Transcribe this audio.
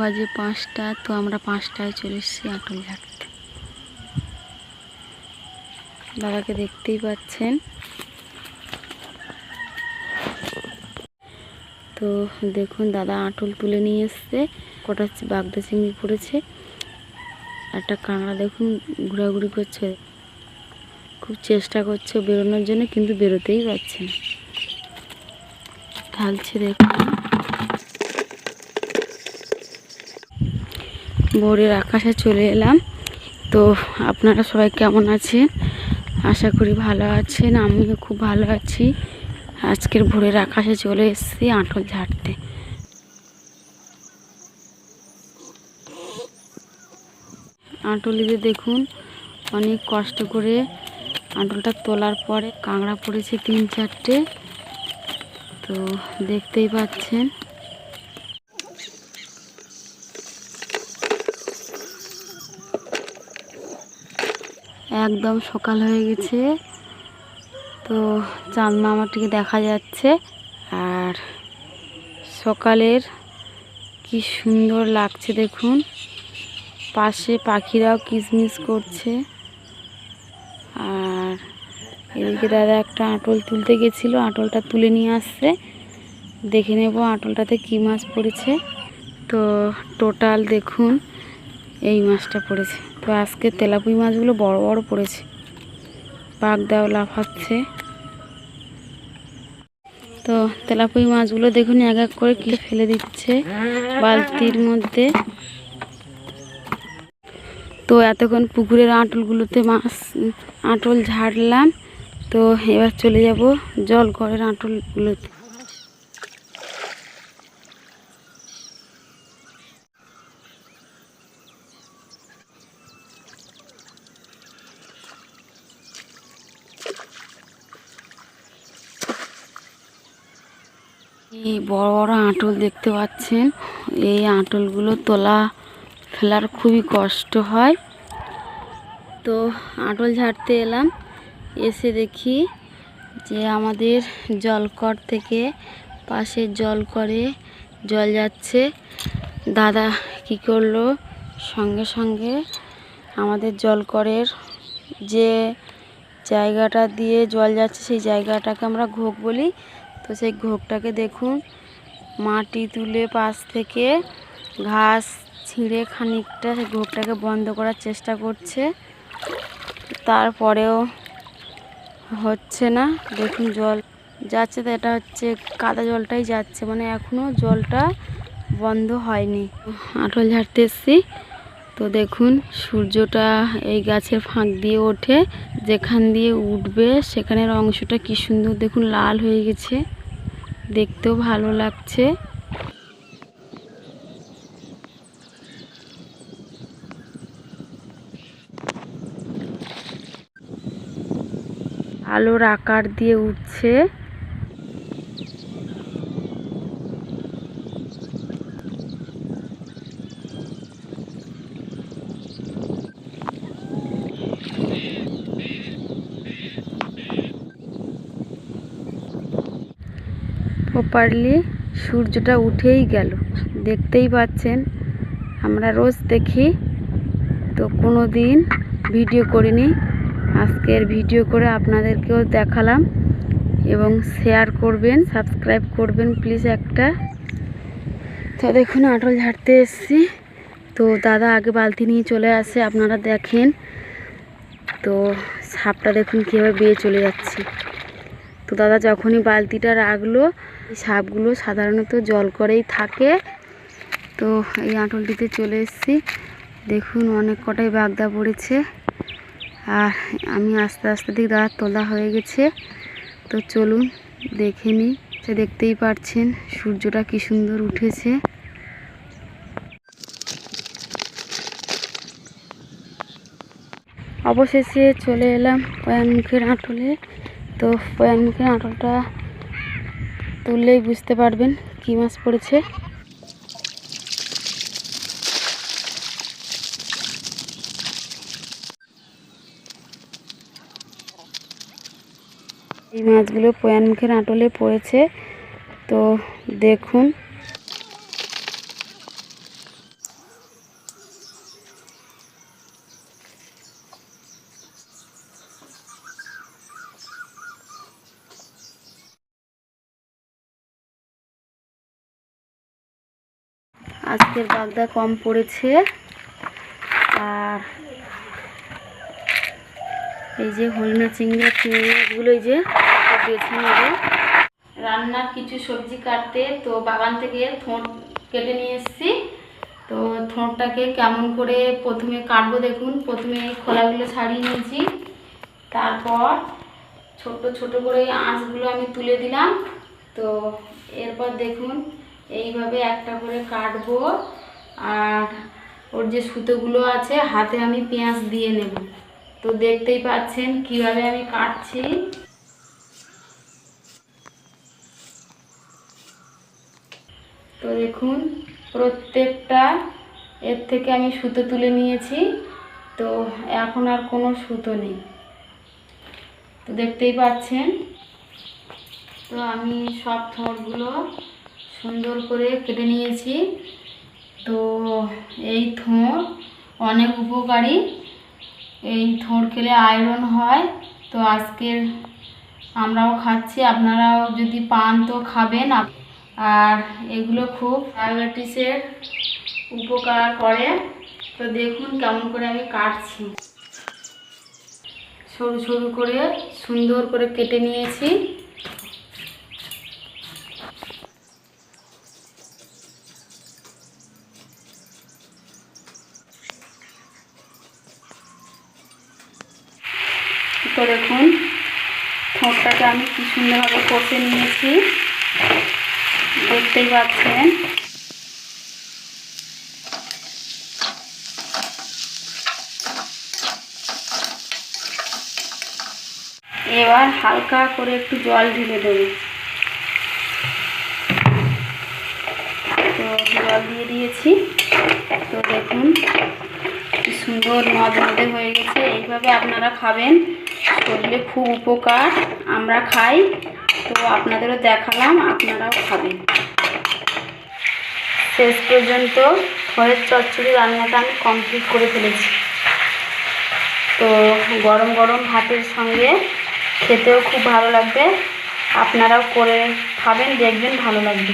বাজে 5টা। তো আমরা 5টায় চলে এসেছি আটল ঝাড়তে। দাদাকে দেখতেই পাচ্ছেন। তো দেখুন দাদা আটল তুলে নিয়ে এসছে। কটা বাগদা চিংড়ি পড়েছে। একটা কাঁকড়া দেখুন ঘোরাঘুরি করছে, খুব চেষ্টা করছে বেরোনোর জন্য, কিন্তু বেরোতেই পারছে না। ঢালছে দেখুন। ভোরের আকাশে চলে এলাম। তো আপনারা সবাই কেমন আছেন? আশা করি ভালো আছেন। আমিও খুব ভালো আছি। আজকের ভোরের আকাশে চলে এসেছি আটল ঝাড়তে। আটলিতে দেখুন অনেক কষ্ট করে আটলটা তোলার পরে কাঁকড়া পড়েছে 3-4টে। তো দেখতেই পাচ্ছেন। একদম সকাল হয়ে গেছে। তো চাঁদ মামাটিকে দেখা যাচ্ছে। আর সকালের কি সুন্দর লাগছে দেখুন। পাশে পাখিরাও কিচমিচ করছে। আর এদিকে দাদা একটা আটল তুলতে গেছিলো, আটলটা তুলে নিয়ে আসছে। দেখে নেব আটলটাতে কি মাছ পড়েছে। তো টোটাল দেখুন এই মাছটা পড়েছে। তো আজকে তেলাপুঁই মাছগুলো বড় বড় পড়েছে। বাগদাও লাফাচ্ছে। তো তেলাপুঁই মাছগুলো দেখুন এক এক করে কি ফেলে দিচ্ছে বালতির মধ্যে। তো এতক্ষণ পুকুরের আঁটলগুলোতে আঁটল ঝাড়লাম। তো এবার চলে যাব জল ঘরের আঁটলগুলোতে। এই বড় বড় আঁটল দেখতে পাচ্ছেন। এই আঁটলগুলো তোলা ফেলার খুবই কষ্ট হয়। তো আঁটল ঝাড়তে এলাম। এসে দেখি যে আমাদের জলকর থেকে পাশের জলকরে জল যাচ্ছে। দাদা কি করলো, সঙ্গে সঙ্গে আমাদের জলকরের যে জায়গাটা দিয়ে জল যাচ্ছে সেই জায়গাটাকে আমরা ঘোক বলি। তো সেই ঘোকটাকে দেখুন মাটি তুলে পাশ থেকে ঘাস ছিঁড়ে খানিকটা সেই ঘোকটাকে বন্ধ করার চেষ্টা করছে। তারপরেও হচ্ছে না। দেখুন জল যাচ্ছে, তো এটা হচ্ছে কাদা জলটাই যাচ্ছে, মানে এখনও জলটা বন্ধ হয়নি। আঁটল ঝাড়তে এসছি। তো দেখুন সূর্যটা এই গাছের ফাঁক দিয়ে ওঠে, যেখান দিয়ে উঠবে সেখানের অংশটা কি সুন্দর দেখুন লাল হয়ে গেছে, দেখতেও ভালো লাগছে। আলোর আকার দিয়ে উঠছে। প্রপারলি সূর্যটা উঠেই গেল, দেখতেই পাচ্ছেন। আমরা রোজ দেখি, তো কোনো দিন ভিডিও করিনি। আজকের ভিডিও করে আপনাদেরকেও দেখালাম, এবং শেয়ার করবেন, সাবস্ক্রাইব করবেন প্লিজ একটা। তো দেখুন আঁটল ঝাড়তে এসেছি। তো দাদা আগে বালতি নিয়ে চলে আসে, আপনারা দেখেন। তো সাপটা দেখুন কীভাবে বেয়ে চলে যাচ্ছে। তো দাদা যখনই বালতিটা রাখলো, সাপগুলো সাধারণত জল করেই থাকে। তো এই আঁটলটিতে চলে এসেছি। দেখুন অনেক কটাই বাগদা পড়েছে। আর আমি আস্তে আস্তে দিক দাদা তোলা হয়ে গেছে। তো চলুন দেখে নিই। সে দেখতেই পাচ্ছেন সূর্যটা কি সুন্দর উঠেছে। অবশেষে চলে এলাম পয়ানমুখের আঁটলে। তো পয়ানমুখের আঁটলটা তুললেই বুঝতে পারবেন কী মাছ পড়েছে। এই মাছগুলো পয়ানমুখের আঁটলে পড়েছে। তো দেখুন আজকের বাগদা কম পড়েছে। আর এই যে হরিণা চিংড়ি চিংড়িগুলো এই যে বেছে নেব। রান্নার কিছু সবজি কাটতে তো বাগান থেকে থোঁট কেটে নিয়ে এসেছি। তো থোঁটটাকে কেমন করে প্রথমে কাটবো দেখুন। প্রথমে এই খোলাগুলো ছাড়িয়ে নিয়েছি, তারপর ছোট ছোট করে আঁশগুলো আমি তুলে দিলাম। তো এরপর দেখুন এইভাবে একটা করে কাটবো। আর ওর যে সুতোগুলো আছে হাতে আমি পেঁয়াজ দিয়ে নেব। তো দেখতেই পাচ্ছেন কিভাবে আমি কাটছি। তো দেখুন প্রত্যেকটা এর থেকে আমি সুতো তুলে নিয়েছি। তো এখন আর কোনো সুতো নেই, তো দেখতেই পাচ্ছেন। তো আমি সব থোঁটগুলো সুন্দর করে কেটে নিয়েছি। তো এই থোঁট অনেক উপকারী, এই থোঁট খেলে আয়রন হয়। তো আজকের আমরাও খাচ্ছি, আপনারাও যদি পান তো খাবেন। আর এগুলো খুব ডায়াবেটিসের উপকার করে। তো দেখুন কেমন করে আমি কাটছি। সরু সরু করে সুন্দর করে কেটে নিয়েছি। তো দেখুন ঠোঁটটাকে আমি কি সুন্দরভাবে কষে নিয়েছি, দেখতেই পাচ্ছেন। এবার হালকা করে একটু জল ঢেলে দেবো। তো জল দিয়ে দিয়েছি। তো দেখুন কি সুন্দর মজমজে হয়ে গেছে। এইভাবে আপনারা খাবেন, শরীরে খুব উপকার। আমরা খাই, তো আপনাদেরও দেখালাম, আপনারাও খাবেন। শেষ পর্যন্ত থোড়ের চচ্চড়ি রান্নাটা আমি কমপ্লিট করে ফেলেছি। তো গরম গরম ভাতের সঙ্গে খেতেও খুব ভালো লাগবে। আপনারাও করে খাবেন, দেখবেন ভালো লাগবে।